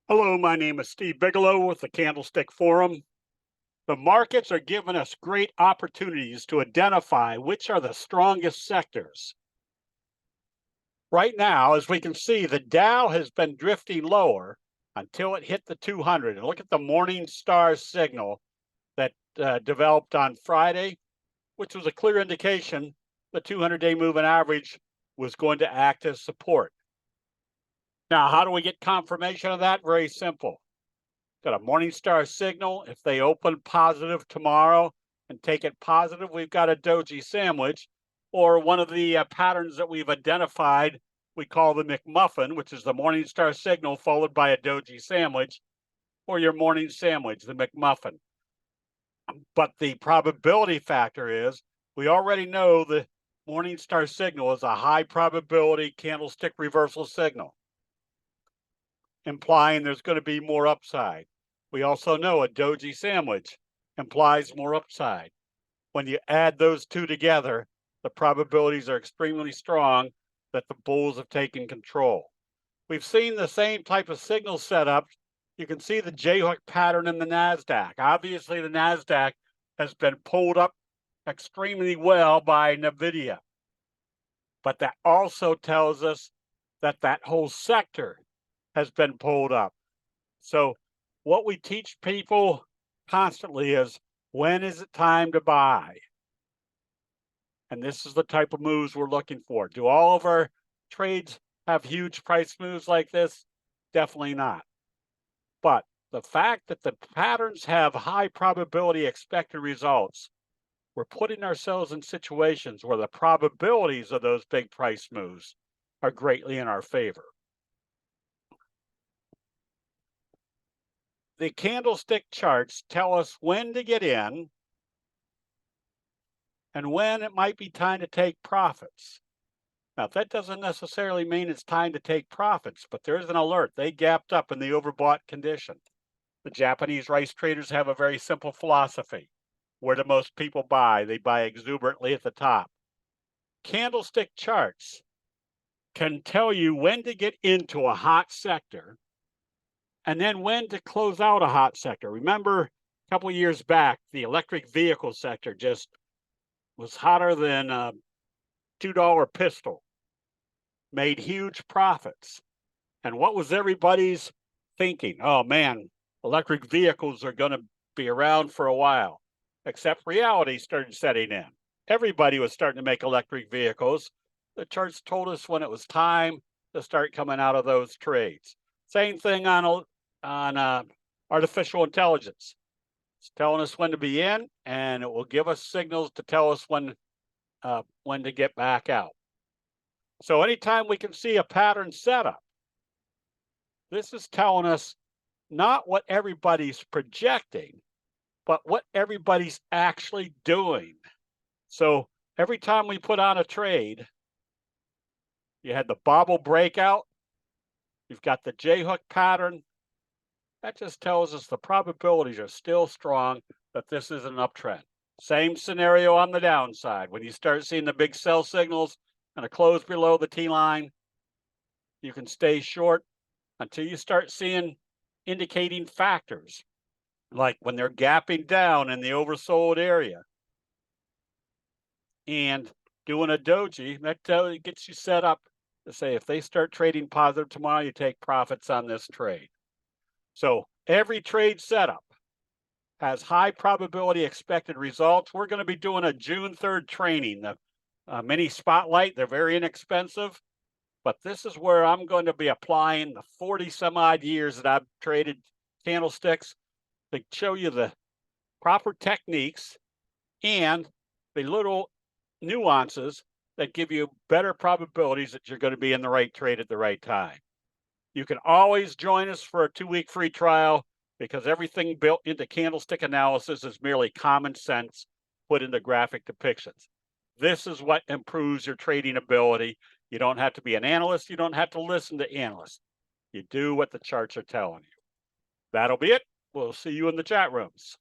Hello, my name is Steve Bigelow with the Candlestick Forum. The markets are giving us great opportunities to identify which are the strongest sectors. Right now, as we can see, the Dow has been drifting lower until it hit the 200. And look at the morning star signal that developed on Friday, which was a clear indication the 200-day moving average was going to act as support. Now, how do we get confirmation of that? Very simple. Got a morning star signal. If they open positive tomorrow and take it positive, we've got a doji sandwich, or one of the patterns that we've identified, we call the McMuffin, which is the morning star signal followed by a doji sandwich, or your morning sandwich, the McMuffin. But the probability factor is we already know the morning star signal is a high probability candlestick reversal signal, implying there's going to be more upside. We also know a doji sandwich implies more upside. When you add those two together, the probabilities are extremely strong that the bulls have taken control. We've seen the same type of signal setup. You can see the J-hook pattern in the NASDAQ. Obviously, the NASDAQ has been pulled up extremely well by NVIDIA. But that also tells us that that whole sector has been pulled up. So what we teach people constantly is, when is it time to buy? And this is the type of moves we're looking for. Do all of our trades have huge price moves like this? Definitely not. But the fact that the patterns have high probability expected results, we're putting ourselves in situations where the probabilities of those big price moves are greatly in our favor. The candlestick charts tell us when to get in and when it might be time to take profits. Now, that doesn't necessarily mean it's time to take profits, but there's an alert. They gapped up in the overbought condition. The Japanese rice traders have a very simple philosophy. Where do most people buy? They buy exuberantly at the top. Candlestick charts can tell you when to get into a hot sector and then when to close out a hot sector. Remember, a couple of years back, the electric vehicle sector just was hotter than a $2 pistol, made huge profits. And what was everybody's thinking? Oh man, electric vehicles are going to be around for a while. Except reality started setting in. Everybody was starting to make electric vehicles. The charts told us when it was time to start coming out of those trades. Same thing on artificial intelligence. It's telling us when to be in, and it will give us signals to tell us when to get back out. So anytime we can see a pattern setup, this is telling us not what everybody's projecting, but what everybody's actually doing. So every time we put on a trade, you had the bobble breakout, you've got the J-hook pattern. That just tells us the probabilities are still strong that this is an uptrend. Same scenario on the downside. When you start seeing the big sell signals and a close below the T-line, you can stay short until you start seeing indicating factors, like when they're gapping down in the oversold area and doing a doji. That gets you set up to say, if they start trading positive tomorrow, you take profits on this trade. So every trade setup has high probability expected results. We're going to be doing a June 3rd training, the mini spotlight. They're very inexpensive, but this is where I'm going to be applying the 40 some odd years that I've traded candlesticks to show you the proper techniques and the little nuances that give you better probabilities that you're going to be in the right trade at the right time. You can always join us for a 2-week free trial, because everything built into candlestick analysis is merely common sense put into graphic depictions. This is what improves your trading ability. You don't have to be an analyst. You don't have to listen to analysts. You do what the charts are telling you. That'll be it. We'll see you in the chat rooms.